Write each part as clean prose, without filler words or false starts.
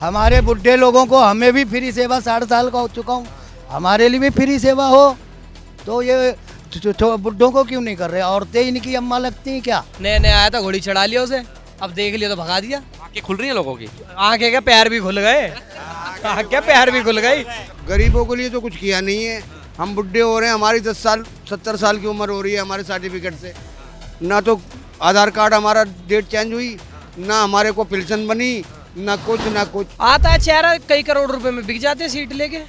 हमारे बुढ़े लोगों को, हमें भी फ्री सेवा 60 साल का हो चुका हूँ, हमारे लिए भी फ्री सेवा हो तो ये बुढ़ों को क्यों नहीं कर रहे? औरतें इनकी अम्मा लगती हैं क्या? नया नया आया था, घोड़ी चढ़ा लिया उसे, अब देख लिया तो भगा दिया। आंखें खुल रही हैं लोगों की। आंखें क्या, पैर भी खुल गए। क्या पैर भी खुल गई। गरीबों के लिए तो कुछ किया नहीं है। हम बुढ़े हो रहे हैं, हमारी 10 साल 70 साल की उम्र हो रही है हमारे सर्टिफिकेट से। ना तो आधार कार्ड हमारा डेट चेंज हुई, ना हमारे को पेंशन बनी, ना कुछ। आता है चेहरा, कई करोड़ रुपए में बिक जाते हैं सीट लेके।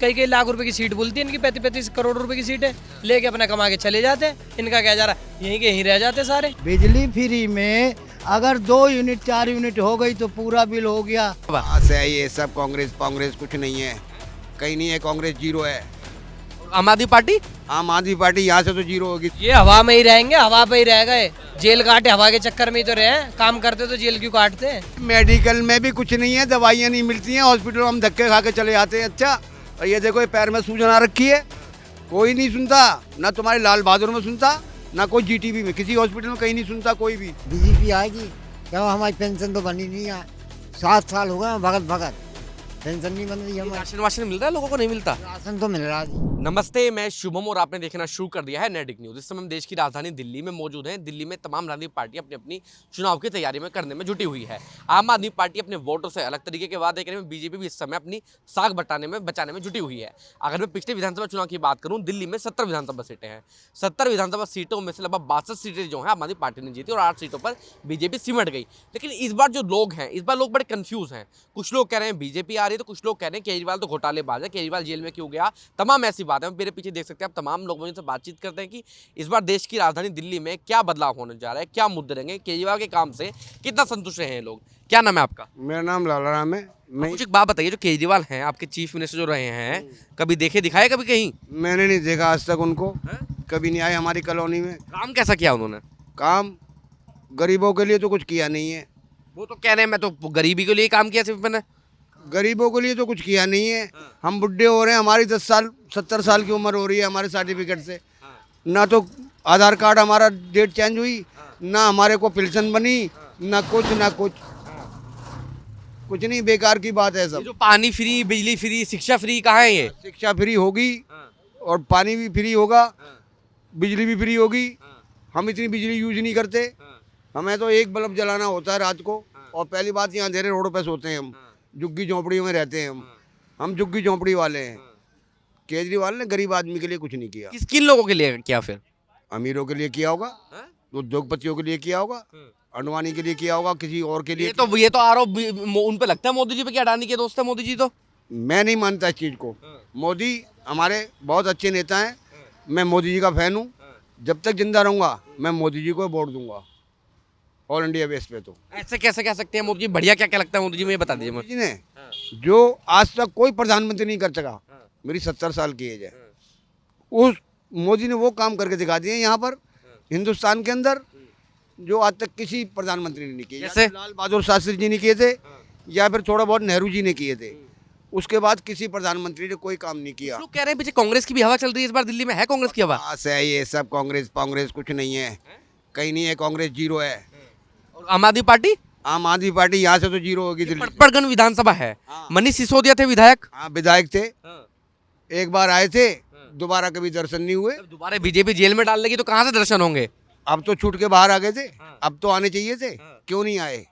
कई लाख रुपए की सीट बोलती है इनकी, 35 करोड़ रुपए की सीट है, लेके अपना कमा के चले जाते हैं। इनका क्या जा रहा है, यहीं के यहीं रह जाते सारे। बिजली फ्री में अगर 2 यूनिट 4 यूनिट हो गई तो पूरा बिल हो गया। बस है ये सब, कांग्रेस कुछ नहीं है, कहीं नहीं है। कांग्रेस जीरो है। आम आदमी पार्टी आम आदमी पार्टी यहाँ से तो जीरो होगी। ये हवा में ही रहेंगे, हवा पे ही रह गए। जेल काटे हवा के चक्कर में ही तो रहे, काम करते तो जेल क्यों काटते हैं। मेडिकल में भी कुछ नहीं है, दवाइयाँ नहीं मिलती हैं, हॉस्पिटल में हम धक्के खा के चले जाते हैं। अच्छा, और ये देखो, ये पैर में सूजन आ रखी है, कोई नहीं सुनता। ना तुम्हारे लाल बहादुर में सुनता, ना कोई जीटीबी में, किसी हॉस्पिटल में कहीं नहीं सुनता कोई भी। बीजेपी आएगी क्या? हमारी पेंशन तो बनी नहीं है, 7 साल हो गए भगत पेंशन नहीं बन रही हमारी। राशन वाशन मिल रहा है लोगों को, नहीं मिलता? राशन तो मिल रहा है। नमस्ते, मैं शुभम और आपने देखना शुरू कर दिया है नेटिक न्यूज। इस समय हम देश की राजधानी दिल्ली में मौजूद हैं। दिल्ली में तमाम राजनीतिक पार्टियां अपनी अपनी चुनाव की तैयारी में करने में जुटी हुई है। आम आदमी पार्टी अपने वोटों से अलग तरीके के वादे करने में, बीजेपी भी इस समय अपनी साख बचाने में जुटी हुई है। अगर मैं पिछले विधानसभा चुनाव की बात करूँ, दिल्ली में 70 विधानसभा सीटें हैं। 70 विधानसभा सीटों में से लगभग 62 सीटें जो हैं आम आदमी पार्टी ने जीती और 8 सीटों पर बीजेपी सिमट गई। लेकिन इस बार जो लोग हैं, इस बार लोग बड़े कंफ्यूज हैं। कुछ लोग कह रहे हैं बीजेपी आ रही है, तो कुछ लोग कह रहे हैं केजरीवाल तो घोटालेबाज है, केजरीवाल जेल में क्यों गया। तमाम ऐसी बातें मेरे पीछे देख सकते हैं। आप तमाम लोग मुझसे बातचीत करते हैं कि इस बार देश की राजधानी दिल्ली में क्या बदलाव होने जा रहा है, क्या मुद्दे रहेंगे, केजरीवाल के काम से कितना संतुष्ट हैं लोग। क्या नाम है आपका? मेरा नाम लाला राम है। मुझे एक बात बताइए, जो केजरीवाल हैं, आपके चीफ मिनिस्टर जो रहे हैं, कभी दिखाए कभी कहीं? मैंने नहीं देखा आज तक उनको, कभी नहीं आए हमारी कॉलोनी में। काम कैसा किया उन्होंने? काम गरीबों के लिए तो कुछ किया नहीं है। वो तो कह रहे हैं मैं तो गरीबी के लिए काम किया सिर्फ मैंने। गरीबों के लिए तो कुछ किया नहीं है। हम बुढ़े हो रहे हैं, हमारी 10 साल 70 साल की उम्र हो रही है हमारे सर्टिफिकेट से। ना तो आधार कार्ड हमारा डेट चेंज हुई, ना हमारे को पेंशन बनी, ना कुछ नहीं। बेकार की बात है सब। ये जो पानी फ्री, बिजली फ्री, शिक्षा फ्री, कहाँ है ये? शिक्षा फ्री होगी और पानी भी फ्री होगा, बिजली भी फ्री होगी। हम इतनी बिजली यूज नहीं करते, हमें तो एक बल्ब जलाना होता है रात को। और पहली बात, यहाँ अंधेरे रोडों पे सोते हैं हम, झुग्गी झोंपड़ी में रहते हैं हम झुग्गी झोंपड़ी वाले हैं। केजरीवाल ने गरीब आदमी के लिए कुछ नहीं किया। किन लोगों के लिए किया फिर? अमीरों के लिए किया होगा, उद्योगपतियों के लिए किया होगा, अडवाणी के लिए किया होगा, किसी और के लिए। ये तो आरोप उन पे लगता है मोदी जी पे, क्या अडानी के दोस्त है मोदी जी तो? मैं नहीं मानता इस चीज़ को। मोदी हमारे बहुत अच्छे नेता हैं, मैं मोदी जी का फैन हूँ। जब तक जिंदा रहूँगा मैं मोदी जी को वोट दूंगा, ऑल इंडिया बेस पे। तो ऐसे कैसे कह सकते हैं मोदी जी बढ़िया? क्या क्या लगता है मोदी जी में, ये बता दीजिए मोदी मुझे। जी ने जो आज तक कोई प्रधानमंत्री नहीं कर सका, मेरी 70 साल की एज है, उस मोदी ने वो काम करके दिखा दिए यहाँ पर हिंदुस्तान के अंदर, जो आज तक किसी प्रधानमंत्री ने नहीं किए। जैसे लाल बहादुर शास्त्री जी ने किए थे, या फिर थोड़ा बहुत नेहरू जी ने किए थे। उसके बाद किसी प्रधानमंत्री ने कोई काम नहीं किया। लोग कह रहे हैं पीछे कांग्रेस की भी हवा चल रही है इस बार दिल्ली में, है कांग्रेस की हवा? बस है ये सब, कांग्रेस कुछ नहीं है, कहीं नहीं है। कांग्रेस जीरो है। और आम आदमी पार्टी? आम आदमी पार्टी यहाँ से तो जीरो होगी। दिल्ली पटपड़गंज विधानसभा है, मनीष सिसोदिया थे विधायक। हाँ, विधायक थे, एक बार आए थे, दोबारा कभी दर्शन नहीं हुए। दोबारा बीजेपी जेल में डाल देगी तो कहाँ से दर्शन होंगे? अब तो छूट के बाहर आ गए थे, अब तो आने चाहिए थे, क्यों नहीं आए?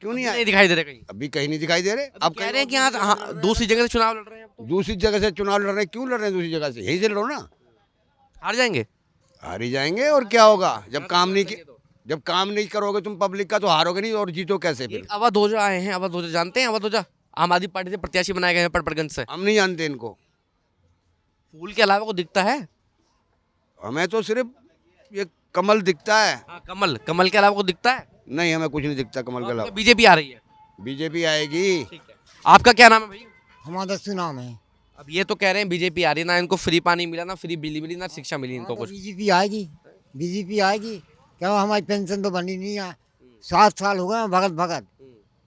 क्यों नहीं आए? नहीं दिखाई दे रहे कहीं। अभी कहीं नहीं दिखाई दे रहे। अब कह रहे हैं कि यहाँ दूसरी जगह से चुनाव लड़ रहे हैं। अब तो दूसरी जगह से चुनाव लड़ रहे हैं। क्यों लड़ रहे हैं दूसरी जगह से? यहीं से लड़ो ना। हार जाएंगे। हार ही जाएंगे, और क्या होगा? जब काम नहीं करोगे तुम पब्लिक का, तो हारोगे नहीं, और जीतो कैसे फिर? अवध ओझा आए हैं, अवध ओझा जानते हैं? अवध ओझा आम आदमी पार्टी से प्रत्याशी बनाए गए हैं पटपड़गंज से। हम नहीं जानते इनको। फूल के अलावा को दिखता है? हमें तो सिर्फ ये कमल दिखता है। हाँ, कमल के अलावा को दिखता है? नहीं, हमें कुछ नहीं दिखता कमल के अलावा। बीजेपी आ रही है। बीजेपी आएगी। ठीक है। आपका क्या नाम है भाई? हमारा नाम है। अब ये तो कह रहे हैं बीजेपी आ रही है, ना इनको फ्री पानी मिला, ना फ्री बिजली मिली, ना शिक्षा मिली इनको कुछ। बीजेपी आएगी क्या? हमारी पेंशन तो बनी नहीं है, 7 साल हो गए भगत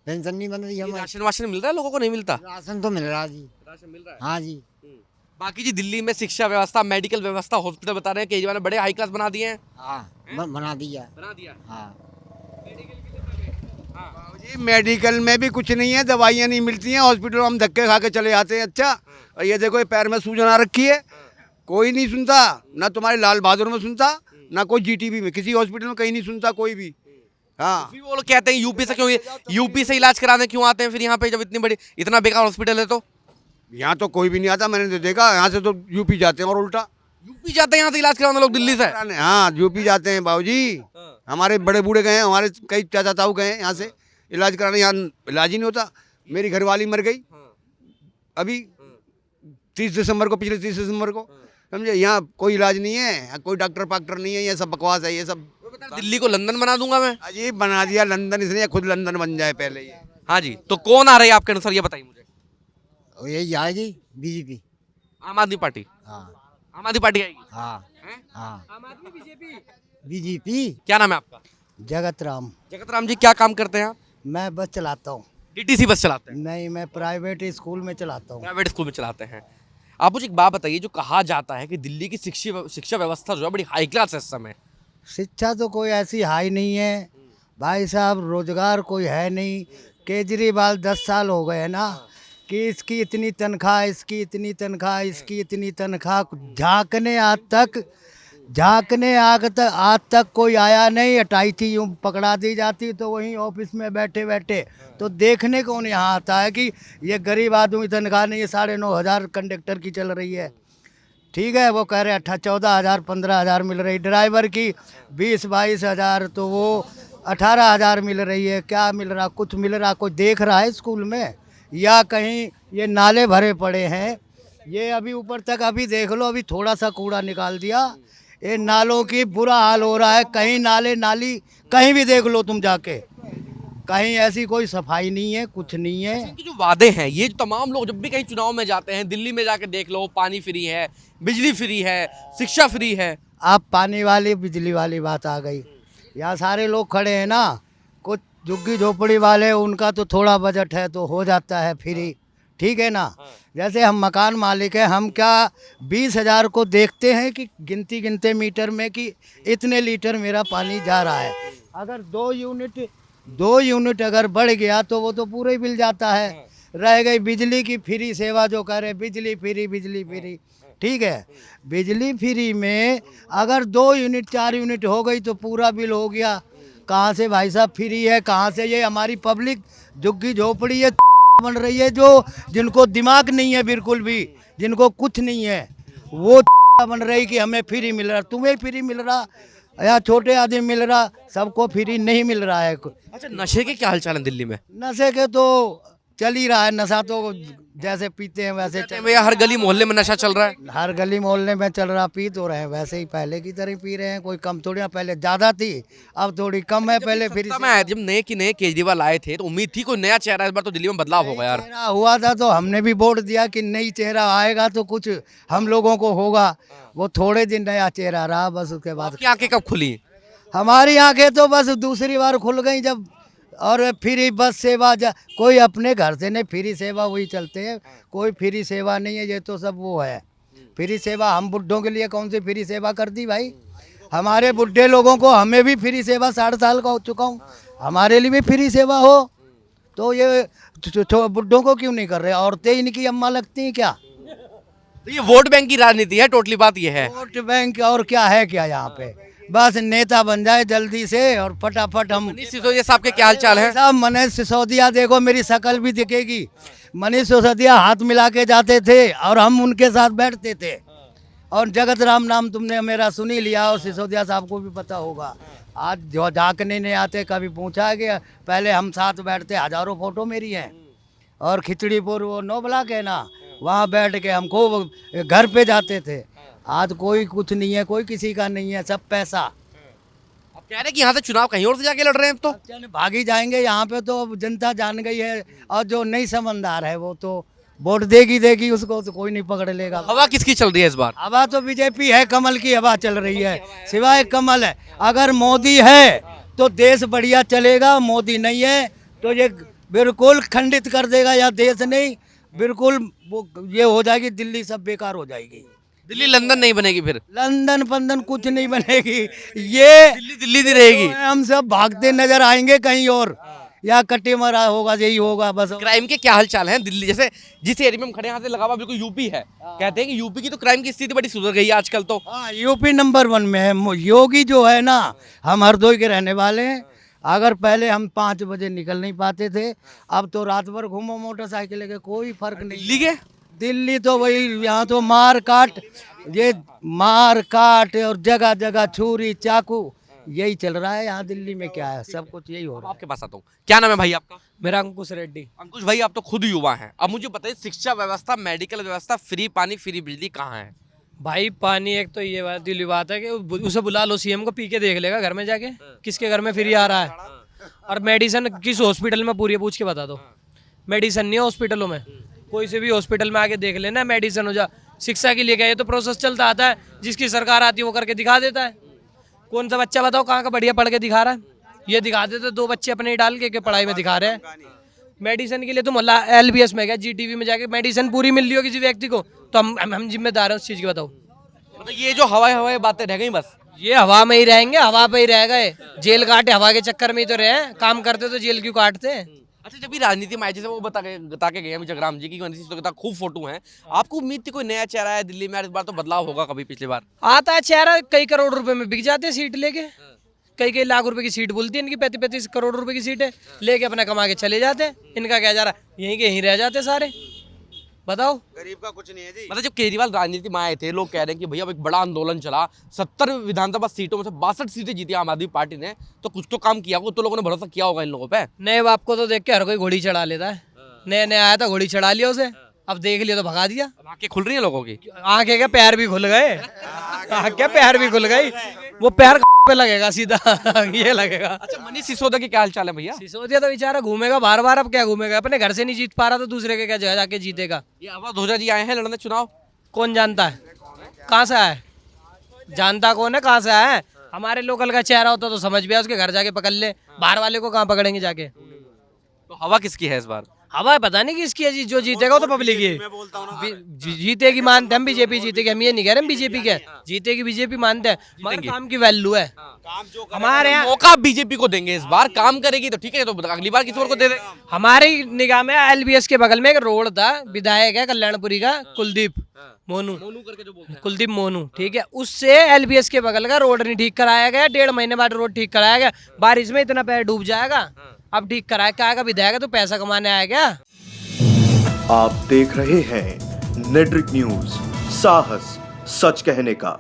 पेंशन नहीं बन रही हमारी। राशन वाशन मिल रहा है लोगों को, नहीं मिलता? राशन तो मिल रहा है जी। राशन मिल रहा है। हाँ जी। बाकी जी दिल्ली में शिक्षा व्यवस्था, मेडिकल व्यवस्था, हॉस्पिटल बता रहे हैं केजरीवाल ने बड़े हाई क्लास बना दिए हैं। हाँ, बना दिया। बना दिया। हाँ, ये मेडिकल में भी कुछ नहीं है, दवाइयाँ नहीं मिलती हैं, हॉस्पिटल में हम धक्के खा के चले जाते हैं। अच्छा, और ये देखो ये पैर में सूजन आ रखी है, कोई नहीं सुनता, ना तुम्हारे लाल बहादुर में सुनता, ना कोई जीटीबी में, किसी हॉस्पिटल में कहीं नहीं सुनता कोई भी। हाँ, फिर वो लोग कहते हैं यूपी से क्यों, यूपी से इलाज कराने क्यों आते हैं फिर यहाँ पे, जब इतनी बड़ी इतना बेकार हॉस्पिटल है तो? यहाँ तो कोई भी नहीं आता, मैंने तो देखा, यहाँ से तो यूपी जाते हैं और उल्टा। यूपी जाते हैं यहाँ से इलाज कराने लोग दिल्ली से? हाँ, यूपी जाते हैं बाबूजी, हमारे बड़े बूढ़े गए हैं, हमारे कई चाचा ताऊ गए हैं यहाँ से इलाज कराने, यहाँ इलाज ही नहीं होता। मेरी घरवाली मर गई अभी 30 दिसंबर को, पिछले 30 दिसंबर को, समझे। यहाँ कोई इलाज नहीं है, कोई डॉक्टर पाक्टर नहीं है, ये सब बकवास है ये सब। दिल्ली को लंदन बना दूंगा मैं। अजीब बना दिया लंदन, इसलिए खुद लंदन बन जाए पहले ये। हाँ जी, तो कौन आ रही है आपके अनुसार, ये बताइए मुझे। और यही आएगी बीजेपी। आम आदमी पार्टी? हाँ आम आदमी पार्टी आएगी? हाँ हैं? हाँ, आम आदमी बीजेपी? बीजेपी। क्या नाम है आपका? जगत राम। जगत राम जी, क्या काम करते हैं आप? मैं बस चलाता हूँ। डीटीसी बस चलाते हैं? नहीं, मैं प्राइवेट स्कूल में चलाता हूँ। प्राइवेट स्कूल में चलाते हैं। आप मुझे एक बात बताइए, जो कहा जाता है कि दिल्ली की शिक्षा व्यवस्था जो है बड़ी हाई क्लास है इस समय। शिक्षा तो कोई ऐसी हाई नहीं है भाई साहब, रोजगार कोई है नहीं। केजरीवाल 10 साल हो गए हैं ना, कि इसकी इतनी तनख्वाह, इसकी इतनी तनख्वाह, इसकी इतनी तनख्वाह, झांकने आज तक कोई आया नहीं। हटाई थी, यूँ पकड़ा दी जाती तो वहीं ऑफिस में बैठे बैठे, तो देखने कौन यहाँ आता है कि ये गरीब आदमी तनख्वाह नहीं है, 9,500 कंडक्टर की चल रही है। ठीक है, वो कह रहे 14,000 15,000 मिल रही, ड्राइवर की 20-22 हज़ार, तो वो 18,000 मिल रही है। क्या मिल रहा? कुछ मिल रहा? कोई देख रहा है स्कूल में? या कहीं ये नाले भरे पड़े हैं, ये अभी ऊपर तक, अभी देख लो, अभी थोड़ा सा कूड़ा निकाल दिया, ये नालों की बुरा हाल हो रहा है। कहीं नाले नाली कहीं भी देख लो तुम जाके, कहीं ऐसी कोई सफाई नहीं है, कुछ नहीं है। इनके जो वादे हैं, ये जो तमाम लोग जब भी कहीं चुनाव में जाते हैं, दिल्ली में जाके देख लो, पानी फ्री है, बिजली फ्री है, शिक्षा फ्री है। अब पानी वाली बिजली वाली बात आ गई। यहाँ सारे लोग खड़े हैं ना, कुछ झुग्गी झोपड़ी वाले, उनका तो थोड़ा बजट है तो हो जाता है फ्री, ठीक है ना। जैसे हम मकान मालिक हैं, हम क्या 20,000 को देखते हैं कि गिनते मीटर में कि इतने लीटर मेरा पानी जा रहा है। अगर 2 यूनिट अगर बढ़ गया तो वो तो पूरा ही बिल जाता है। रह गई बिजली की फ्री सेवा, जो कह रहे बिजली फ्री, ठीक है। बिजली फ्री में अगर 2 यूनिट 4 यूनिट हो गई तो पूरा बिल हो गया। कहाँ से भाई साहब फ्री है, कहाँ से? ये हमारी पब्लिक झुग्गी झोपड़ी है बन रही है, जो जिनको दिमाग नहीं है बिल्कुल भी, जिनको कुछ नहीं है, वो बन रही कि हमें फ्री मिल रहा। तुम्हें फ्री मिल रहा या छोटे आदमी मिल रहा? सबको फ्री नहीं मिल रहा है। अच्छा, नशे के क्या हालचाल है दिल्ली में? नशे के तो चल ही रहा है, नशा तो जैसे पीते हैं वैसे चल, भैया हर गली मोहल्ले में नशा चल रहा है। हर गली मोहल्ले में चल रहा, पी तो रहे हैं वैसे ही, पहले की तरह पी रहे हैं। कोई कम थोड़ी, पहले ज़्यादा थी अब थोड़ी कम है। पहले फिर सत्ता में आए, जब नए केजरीवाल आए थे तो उम्मीद थी कोई नया चेहरा, इस बार तो दिल्ली में बदलाव होगा यार। चेहरा हुआ था तो हमने भी वोट दिया कि नई चेहरा आएगा तो कुछ हम लोगों को होगा। वो थोड़े दिन नया चेहरा रहा, बस उसके बाद आपकी आंखें कब खुली? हमारी आंखें तो बस दूसरी बार खुल गई जब। और फ्री बस सेवा, कोई अपने घर से नहीं, फ्री सेवा वही चलते हैं, कोई फ्री सेवा नहीं है। ये तो सब वो है फ्री सेवा। हम बुड्ढों के लिए कौन सी फ्री सेवा कर दी भाई? हमारे बुढ़े लोगों को, हमें भी फ्री सेवा, 60 साल का हो चुका हूँ, हमारे लिए भी फ्री सेवा हो, तो ये बुड्ढों को क्यों नहीं कर रहे? औरतें इनकी अम्मा लगती हैं क्या? तो ये वोट बैंक की राजनीति है, टोटली बात ये है। वोट बैंक और क्या है क्या यहाँ पे? बस नेता बन जाए जल्दी से और फटाफट हम। मनीष सिसोदिया साहब के क्या हालचाल है? साहब मनीष सिसोदिया देखो, मेरी शक्ल भी दिखेगी। मनीष सिसोदिया हाथ मिला के जाते थे और हम उनके साथ बैठते थे। और जगत राम नाम तुमने मेरा सुन ही लिया, और सिसोदिया साहब को भी पता होगा। आज जो झाँकने नहीं आते, कभी पूछा गया? पहले हम साथ बैठते, हज़ारों फोटो मेरी हैं। और खिचड़ीपुर वो 9 ब्लॉक है ना, वहाँ बैठ के हम खूब घर पे जाते थे। आज कोई कुछ नहीं है, कोई किसी का नहीं है, सब पैसा। अब कह रहे कि यहाँ से चुनाव कहीं और से जाके लड़ रहे हैं। अब तो चल भागी जाएंगे, यहाँ पे तो अब जनता जान गई है। और जो नई समझदार है वो तो वोट देगी, उसको तो कोई नहीं पकड़ लेगा। हवा किसकी चल रही है इस बार? हवा तो बीजेपी है, कमल की हवा चल रही है, सिवाय कमल है। अगर मोदी है तो देश बढ़िया चलेगा, मोदी नहीं है तो ये बिल्कुल खंडित कर देगा, या देश नहीं, बिल्कुल वो ये हो जाएगी, दिल्ली सब बेकार हो जाएगी। दिल्ली लंदन नहीं बनेगी फिर? लंदन पंदन कुछ नहीं बनेगी, ये दिल्ली नहीं रहेगी। हम सब भागते नजर आएंगे कहीं और। या कट्टे मरा होगा, यही होगा बस। क्राइम के क्या हालचाल हैं दिल्ली, जैसे जिस एरिया में हम खड़े हैं यहाँ से लगा हुआ बिल्कुल यूपी है, कहते हैं कि यूपी की तो क्राइम की स्थिति बड़ी सुधर गई है आजकल तो। हाँ, यूपी नंबर 1 में है। योगी जो है ना, हम हरदोई के रहने वाले हैं। अगर पहले हम 5 बजे निकल नहीं पाते थे, अब तो रात भर घूमो मोटरसाइकिल लेके, कोई फर्क नहीं। दिल्ली के दिल्ली तो वही, यहाँ तो मार काट, ये मार काट और जगह जगह छुरी चाकू, यही चल रहा है यहाँ दिल्ली में। क्या है, सब कुछ यही हो रहा है। आपके पास आता हूँ, क्या नाम है भाई आपका? मेरा अंकुश रेड्डी। अंकुश भाई, आप तो खुद युवा हैं, अब मुझे बताइए शिक्षा व्यवस्था, मेडिकल व्यवस्था, फ्री पानी फ्री बिजली कहाँ है? भाई पानी, एक तो ये बात दिल्ली बात है कि उसे बुला लो, सीएम को, पी के देख लेगा घर में जाके किसके घर में फ्री आ रहा है। और मेडिसिन किस हॉस्पिटल में पूरी पूछ के बता दो, मेडिसिन नहीं है हॉस्पिटलों में। कोई से भी हॉस्पिटल में आके देख लेना, मेडिसिन हो जा। शिक्षा के लिए क्या, ये तो प्रोसेस चलता आता है, जिसकी सरकार आती है वो करके दिखा देता है। कौन सा बच्चा बताओ कहाँ का बढ़िया पढ़ के दिखा रहा है? ये दिखा देते 2 बच्चे अपने ही डाल के पढ़ाई में दिखा रहे हैं। मेडिसिन के लिए तुम LBS में गया, GTV में जाके मेडिसिन पूरी मिल रही हो किसी व्यक्ति को, तो हम जिम्मेदार हैं उस चीज़ की। बताओ, मतलब ये जो हवाई बातें रह गई बस, ये हवा में ही रहेंगे, हवा पे ही रह गए। जेल काटे हवा के चक्कर में ही तो रहे, काम करते तो जेल क्यों काटते? अच्छा जब भी राजनीति में आए, जैसे वो बता के गए जगराम जी की तो खूब फोटो हैं, आपको उम्मीद थी कोई नया चेहरा है दिल्ली में, इस बार तो बदलाव होगा, कभी पिछली बार आता है चेहरा, कई करोड़ रुपए में बिक जाते हैं सीट लेके, कई लाख रुपए की सीट बोलती है इनकी, 35 करोड़ रुपए की सीट है, लेके अपना कमा के चले जाते हैं। इनका क्या जा रहा है, यहीं के यहीं रह जाते सारे। बताओ, गरीब का कुछ नहीं है जी। मतलब जब केजरीवाल राजनीति में आए थे, लोग कह रहे हैं कि भैया अब एक बड़ा आंदोलन चला, 70 विधानसभा सीटों में से 62 सीटें जीती आम आदमी पार्टी ने, तो कुछ तो काम किया होगा, तो लोगों ने भरोसा किया होगा इन लोगों पे। नए बाप को तो देख के हर कोई घोड़ी चढ़ा लेता है। नया नया आया था, घोड़ी चढ़ा लिया उसे, अब देख लिया तो भगा दिया। अब आंखें खुल रही हैं लोगों की, आंखें क्या पैर भी खुल गए, आंखें पैर भी खुल गई, वो पैर पे लगेगा सीधा ये लगेगा। अच्छा मनीष सिसोदिया की क्या हालचाल है भैया? सिसोदिया तो बेचारा घूमेगा बार बार, अब क्या घूमेगा, अपने घर से नहीं जीत पा रहा तो दूसरे के क्या जगह जाके जीतेगा? ये अवध ओझा जी आए हैं लड़ने चुनाव, कौन जानता है कहाँ से आया है? जानता कौन है कहाँ से आया है? हमारे लोकल का चेहरा होता तो समझ भी आया, उसके घर जाके पकड़ ले, बाहर वाले को कहाँ पकड़ेंगे जाके? तो हवा किसकी है इस बार? हवा पता नहीं किसकी है जी, जो जीतेगा वो तो पब्लिक ही है। जीतेगी मानते हम, बीजेपी जीतेगी, हम ये नहीं कह रहे हम बीजेपी के, जीतेगी बीजेपी मानते हैं, मगर काम की वैल्यू है हमारे यहाँ। मौका बीजेपी को देंगे इस बार, काम करेगी तो ठीक है, तो अगली बार किसी और को दे देंगे। हमारी निगाह में LBS के बगल में एक रोड था, विधायक है कल्याणपुरी का कुलदीप मोनू करके जो बोलते हैं, कुलदीप मोनू, ठीक है, उससे LBS के बगल का रोड नहीं ठीक कराया गया, 1.5 महीने बाद रोड ठीक कराया गया। बारिश में इतना पैसा डूब जाएगा, अब ठीक कराया क्या आएगा? विधायक तो पैसा कमाने आया क्या? आप देख रहे हैं नेट्रिक न्यूज, साहस सच कहने का।